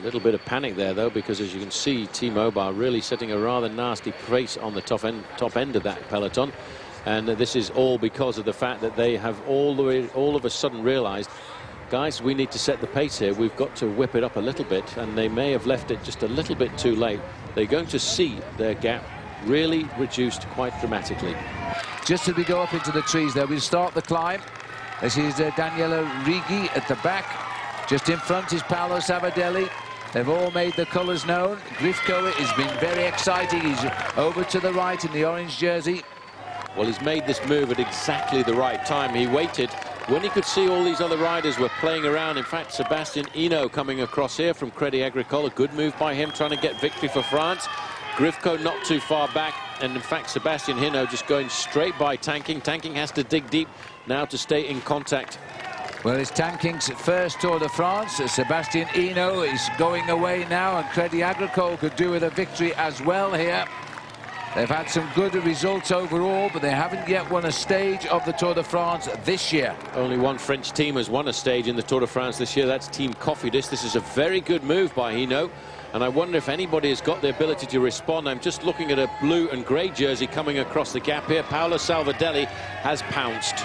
little bit of panic there, though, because as you can see, T-Mobile really setting a rather nasty pace on the top end of that peloton. And this is all because of the fact that they have all of a sudden realized, guys, we need to set the pace here. We've got to whip it up a little bit, and they may have left it just a little bit too late. They're going to see their gap really reduced quite dramatically. Just as we go up into the trees there, we'll start the climb. This is Daniele Righi at the back. Just in front is Paolo Savadelli. They've all made the colours known. Grifko has been very exciting. He's over to the right in the orange jersey. Well, he's made this move at exactly the right time. He waited when he could see all these other riders were playing around. In fact, Sebastian Hinault coming across here from Crédit Agricole. A good move by him, trying to get victory for France. Grifko not too far back. And in fact, Sebastian Hinault just going straight by Tanking. Tanking has to dig deep now to stay in contact. Well, it's Tanking's first Tour de France. Sebastian Hinault is going away now, and Crédit Agricole could do with a victory as well here. They've had some good results overall, but they haven't yet won a stage of the Tour de France this year. Only one French team has won a stage in the Tour de France this year. That's Team Cofidis. This is a very good move by Hinault, and I wonder if anybody has got the ability to respond. I'm just looking at a blue and grey jersey coming across the gap here. Paolo Salvadelli has pounced.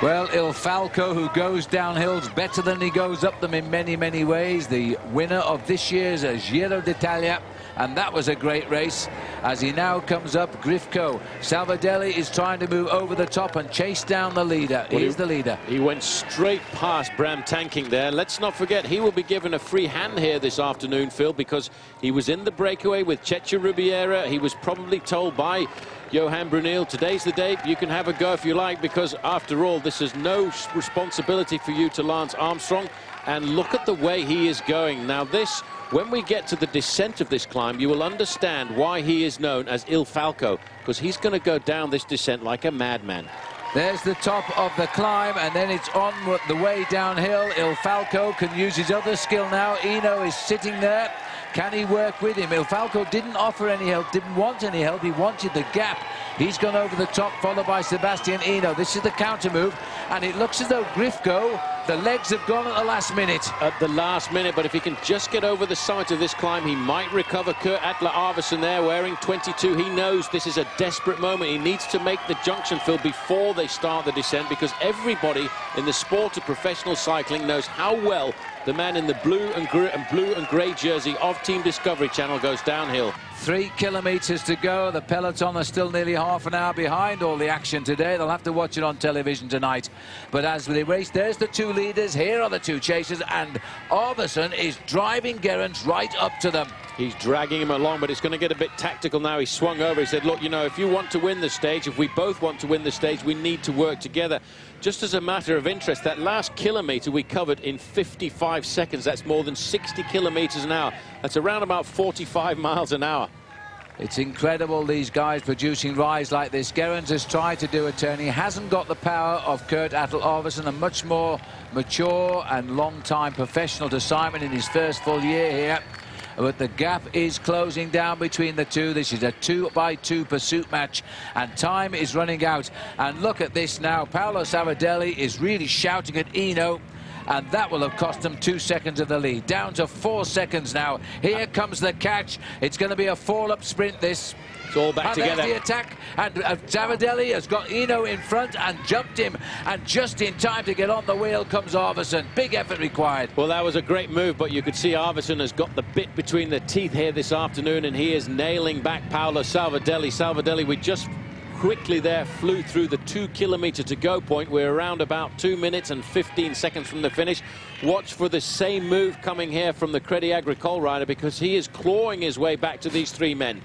Well, Il Falco, who goes downhills better than he goes up them in many, many ways. The winner of this year's Giro d'Italia. And that was a great race. As he now comes up, Grifko. Salvadelli is trying to move over the top and chase down the leader. Well, he's the leader. He went straight past Bram Tankink there. Let's not forget, he will be given a free hand here this afternoon, Phil, because he was in the breakaway with Checha Ribiera. He was probably told by Johan Brunel, today's the day, you can have a go if you like, because after all, this is no responsibility for you to Lance Armstrong. And look at the way he is going. Now this, when we get to the descent of this climb, you will understand why he is known as Il Falco, because he's going to go down this descent like a madman. There's the top of the climb, and then it's on the way downhill. Il Falco can use his other skill now. Hinault is sitting there. Can he work with him? Il Falco didn't offer any help, didn't want any help. He wanted the gap. He's gone over the top, followed by Sebastian Hinault. This is the counter move, and it looks as though Grifko, the legs have gone at the last minute. At the last minute, but if he can just get over the summit of this climb, he might recover. Kurt Atle Arvesen there, wearing 22. He knows this is a desperate moment. He needs to make the junction, Phil, before they start the descent, because everybody in the sport of professional cycling knows how well the man in the blue and grey jersey of Team Discovery Channel goes downhill. 3 kilometres to go. The peloton are still nearly half an hour behind all the action today. They'll have to watch it on television tonight. But as they race, there's the two leaders. Here are the two chasers, and Arvesen is driving Gerrans right up to them. He's dragging him along, but it's going to get a bit tactical now. He swung over. He said, look, you know, if you want to win the stage, if we both want to win the stage, we need to work together. Just as a matter of interest, that last kilometre we covered in 55 seconds. That's more than 60 kilometres an hour. That's around about 45 miles an hour. It's incredible, these guys producing rides like this. Gerrans has tried to do a turn. He hasn't got the power of Kurt Atle Arvesen, a much more mature and long-time professional to Simon in his first full year here. But the gap is closing down between the two. This is a 2-by-2 pursuit match, and time is running out. And look at this now. Paolo Savadelli is really shouting at Hinault, and that will have cost them 2 seconds of the lead. Down to 4 seconds now. Here comes the catch. It's going to be a fall-up sprint, this. It's all back together. There's the attack, and Savadelli has got Hinault in front and jumped him, and just in time to get on the wheel comes Arvesen. Big effort required. Well, that was a great move, but you could see Arvesen has got the bit between the teeth here this afternoon, and he is nailing back Paolo Salvadelli. Salvadelli, we just quickly there flew through the 2 kilometre to go point. We're around about 2 minutes and 15 seconds from the finish. Watch for the same move coming here from the Crédit Agricole rider, because he is clawing his way back to these 3 men.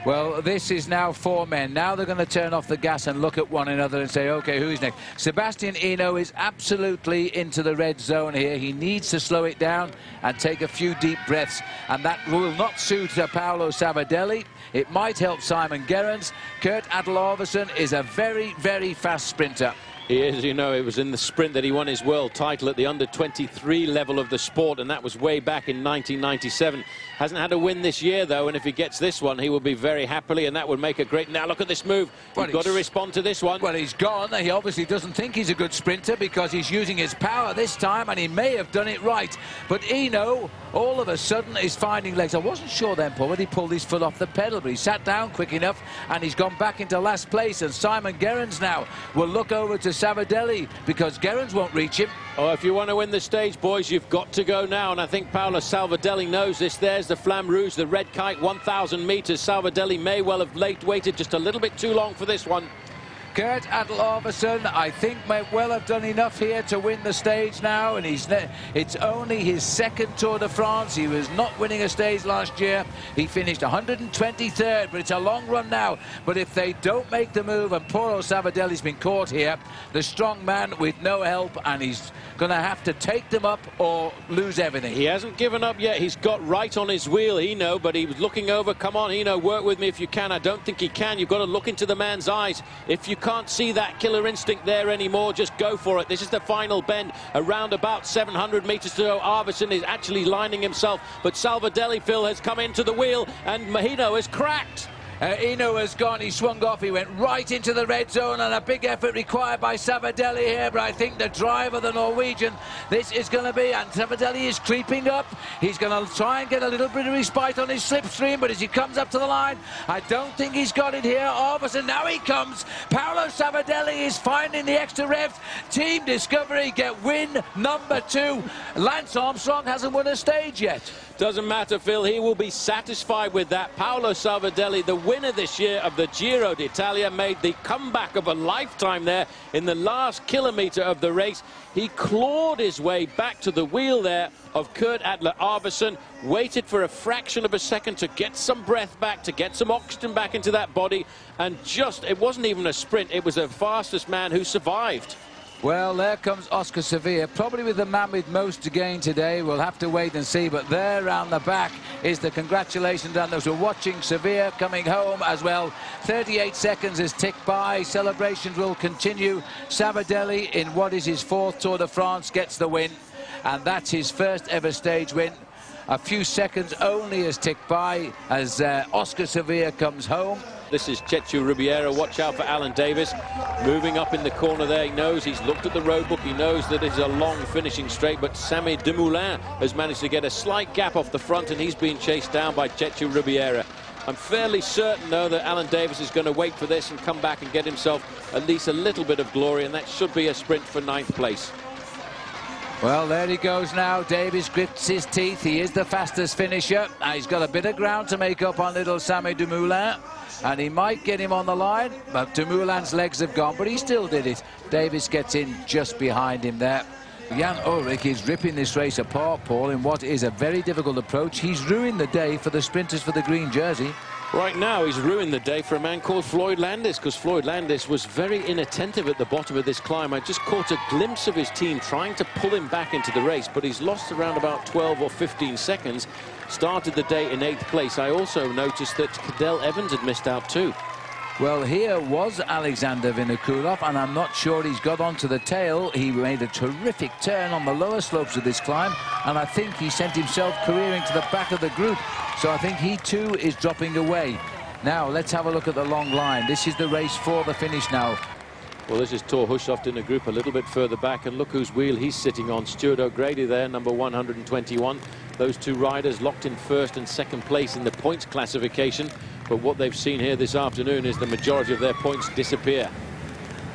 Well, this is now 4 men. Now they're going to turn off the gas and look at one another and say, OK, who's next? Sebastian Hinault is absolutely into the red zone here. He needs to slow it down and take a few deep breaths. And that will not suit Paolo Savadelli. It might help Simon Gerrans. Kurt Atle Arvesen is a very, very fast sprinter. He is, you know, it was in the sprint that he won his world title at the under-23 level of the sport, and that was way back in 1997. Hasn't had a win this year, though, and if he gets this one, he will be very happily, and that would make a great... Now, look at this move. You've got to respond to this one. Well, he's gone. He obviously doesn't think he's a good sprinter because he's using his power this time, and he may have done it right. But Hinault all of a sudden is finding legs. I wasn't sure then, Paul, whether he pulled his foot off the pedal, but he sat down quick enough and he's gone back into last place. And Simon Gerrans now will look over to Sabadell because Gerrans won't reach him. Oh, if you want to win the stage, boys, you've got to go now. And I think Paolo Salvadelli knows this. There's the Flamme Rouge, the red kite, 1,000 metres. Salvadelli may well have waited just a little bit too long for this one. Kurt Attel Arvesen, I think, may well have done enough here to win the stage now, and it's only his second Tour de France. He was not winning a stage last year. He finished 123rd, but it's a long run now. But if they don't make the move, and poor Savadelli's been caught here, the strong man with no help, and he's going to have to take them up or lose everything. He hasn't given up yet. He's got right on his wheel, Hino, but he was looking over. Come on, Hino, work with me if you can. I don't think he can. You've got to look into the man's eyes. If you can't see that killer instinct there anymore, just go for it. This is the final bend, around about 700 metres to go. Arvesen is actually lining himself, but Salvadelli, Phil, has come into the wheel and Hino has cracked. Hino has gone, he swung off, he went right into the red zone, and a big effort required by Savadelli here, but I think the driver, the Norwegian, this is going to be, and Savadelli is creeping up. He's going to try and get a little bit of respite on his slipstream, but as he comes up to the line, I don't think he's got it here. Arvesen, now he comes. Paolo Savadelli is finding the extra revs. Team Discovery get win number 2. Lance Armstrong hasn't won a stage yet. Doesn't matter, Phil, he will be satisfied with that. Paolo Salvadelli, the winner this year of the Giro d'Italia, made the comeback of a lifetime there in the last kilometre of the race. He clawed his way back to the wheel there of Kurt Attel Arvesen, waited for a fraction of a second to get some breath back, to get some oxygen back into that body, and it wasn't even a sprint, it was the fastest man who survived. Well, there comes Oscar Sevilla, probably with the man with most to gain today. We'll have to wait and see, but there round the back is the congratulations, and those who are watching Sevilla coming home as well. 38 seconds has ticked by. Celebrations will continue. Savadelli, in what is his 4th Tour de France, gets the win, and that's his first ever stage win. A few seconds only has ticked by as Oscar Sevilla comes home. This is Chechu Rubiera. Watch out for Alan Davis. Moving up in the corner there. He knows, he's looked at the road book. He knows that it's a long finishing straight, but Samy Dumoulin has managed to get a slight gap off the front, and he's being chased down by Chechu Rubiera. I'm fairly certain, though, that Alan Davis is going to wait for this and come back and get himself at least a little bit of glory, and that should be a sprint for 9th place. Well, there he goes now. Davis grits his teeth. He is the fastest finisher. He's got a bit of ground to make up on little Samy Dumoulin, and he might get him on the line, but Dumoulin's legs have gone, but he still did it. Davis gets in just behind him there. Jan Ullrich is ripping this race apart, Paul, in what is a very difficult approach. He's ruined the day for the sprinters for the green jersey. Right now, he's ruined the day for a man called Floyd Landis, because Floyd Landis was very inattentive at the bottom of this climb. I just caught a glimpse of his team trying to pull him back into the race, but he's lost around about 12 or 15 seconds. Started the day in 8th place. I also noticed that Cadel Evans had missed out too. Well, here was Alexander Vinokurov, and I'm not sure he's got onto the tail. He made a terrific turn on the lower slopes of this climb, and I think he sent himself careering to the back of the group. So I think he too is dropping away. Now let's have a look at the long line. This is the race for the finish now. Well, this is Thor Hushovd in a group a little bit further back, and look whose wheel he's sitting on. Stuart O'Grady there, number 121. Those two riders locked in 1st and 2nd place in the points classification. But what they've seen here this afternoon is the majority of their points disappear.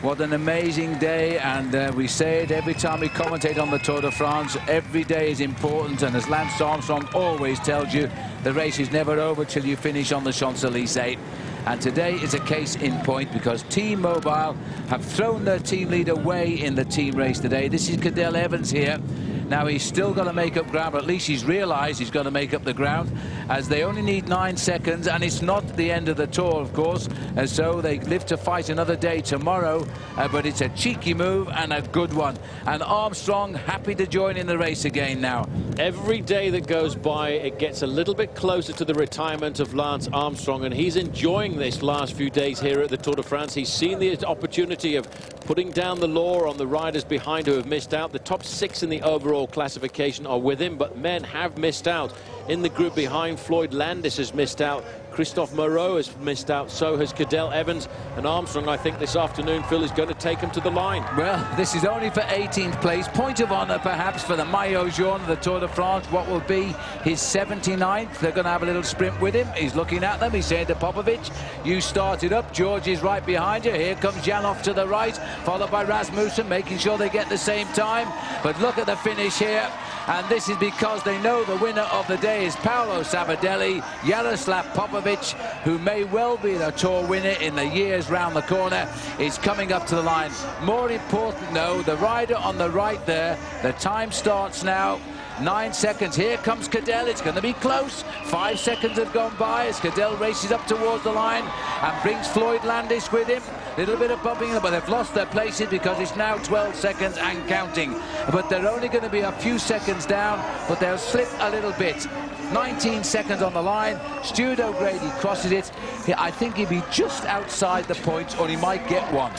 What an amazing day, and we say it every time we commentate on the Tour de France. Every day is important, and as Lance Armstrong always tells you, the race is never over till you finish on the Champs-Élysées. And today is a case in point, because Team Mobile have thrown their team lead away in the team race today. This is Cadel Evans here. Now he's still got to make up ground, but at least he's realised he's got to make up the ground, as they only need 9 seconds, and it's not the end of the Tour, of course, and so they live to fight another day tomorrow, but it's a cheeky move and a good one, and Armstrong happy to join in the race again now. Every day that goes by, it gets a little bit closer to the retirement of Lance Armstrong, and he's enjoying this last few days here at the Tour de France. He's seen the opportunity of putting down the law on the riders behind who have missed out. The top 6 in the overall classification are with him, but men have missed out. in the group behind. Floyd Landis has missed out. Christophe Moreau has missed out, so has Cadel Evans. And Armstrong, I think, this afternoon, Phil, is going to take him to the line. Well, this is only for 18th place. Point of honour, perhaps, for the Maillot Jaune of the Tour de France. What will be his 79th. They're going to have a little sprint with him. He's looking at them. He's saying to Popovic, you started up. George is right behind you. Here comes Janov to the right, followed by Rasmussen, making sure they get the same time. But look at the finish here. And this is because they know the winner of the day is Paolo Sabadell. Jaroslav Popovic, who may well be the Tour winner in the years round the corner, is coming up to the line. More important, though, the rider on the right there. The time starts now. 9 seconds. Here comes Cadel. It's going to be close. 5 seconds have gone by as Cadel races up towards the line and brings Floyd Landis with him. Little bit of bumping, but they've lost their places because it's now 12 seconds and counting. But they're only going to be a few seconds down, but they'll slip a little bit. 19 seconds on the line. Stuart O'Grady crosses it. I think he'll be just outside the points, or he might get one.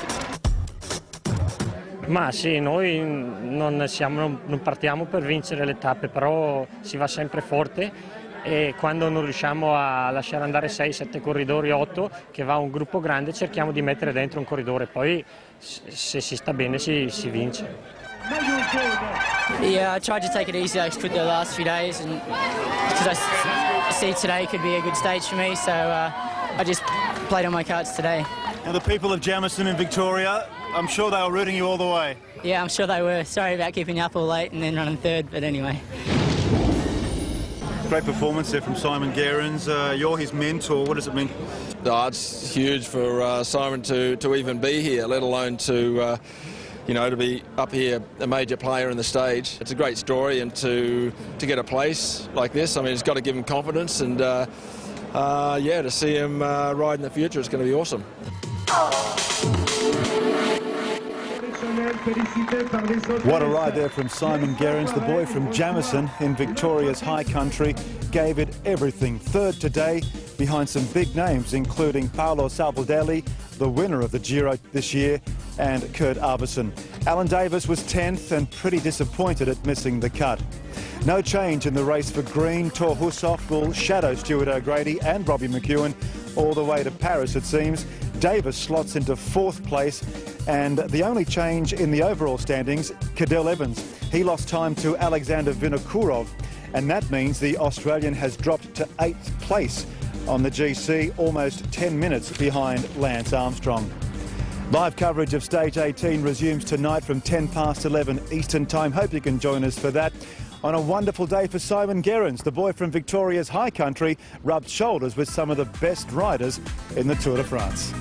Ma sì, noi non partiamo per vincere le tappe, però si va sempre forte e quando non riusciamo a lasciare andare 6-7 corridori, 8, che va un gruppo grande, cerchiamo di mettere dentro un corridore, poi se si sta bene si vince. Yeah, I tried to take it easy like I could the last few days, and because I see today could be a good stage for me, so I just played on my cards today. And the people of Jamison and Victoria, I'm sure they were rooting you all the way. Yeah, I'm sure they were. Sorry about keeping you up all late and then running third, but anyway. Great performance there from Simon Gerrans. You're his mentor. What does it mean? Oh, it's huge for Simon to even be here, let alone to you know, to be up here, a major player in the stage. It's a great story, and to get a place like this, I mean, it's got to give him confidence, and yeah, to see him ride in the future, it's going to be awesome. What a ride there from Simon Gerrans, the boy from Jamison in Victoria's high country. Gave it everything. Third today behind some big names, including Paolo Sabadell, the winner of the Giro this year, and Kurt Arvidsson. Alan Davis was 10th and pretty disappointed at missing the cut. No change in the race for Green. Thor Hushovd will shadow Stuart O'Grady and Robbie McEwen all the way to Paris, it seems. Davis slots into 4th place, and the only change in the overall standings, Cadel Evans. He lost time to Alexander Vinokurov, and that means the Australian has dropped to 8th place on the GC, almost 10 minutes behind Lance Armstrong. Live coverage of Stage 18 resumes tonight from 11 Eastern Time. Hope you can join us for that. On a wonderful day for Simon Gerrans, the boy from Victoria's high country rubbed shoulders with some of the best riders in the Tour de France.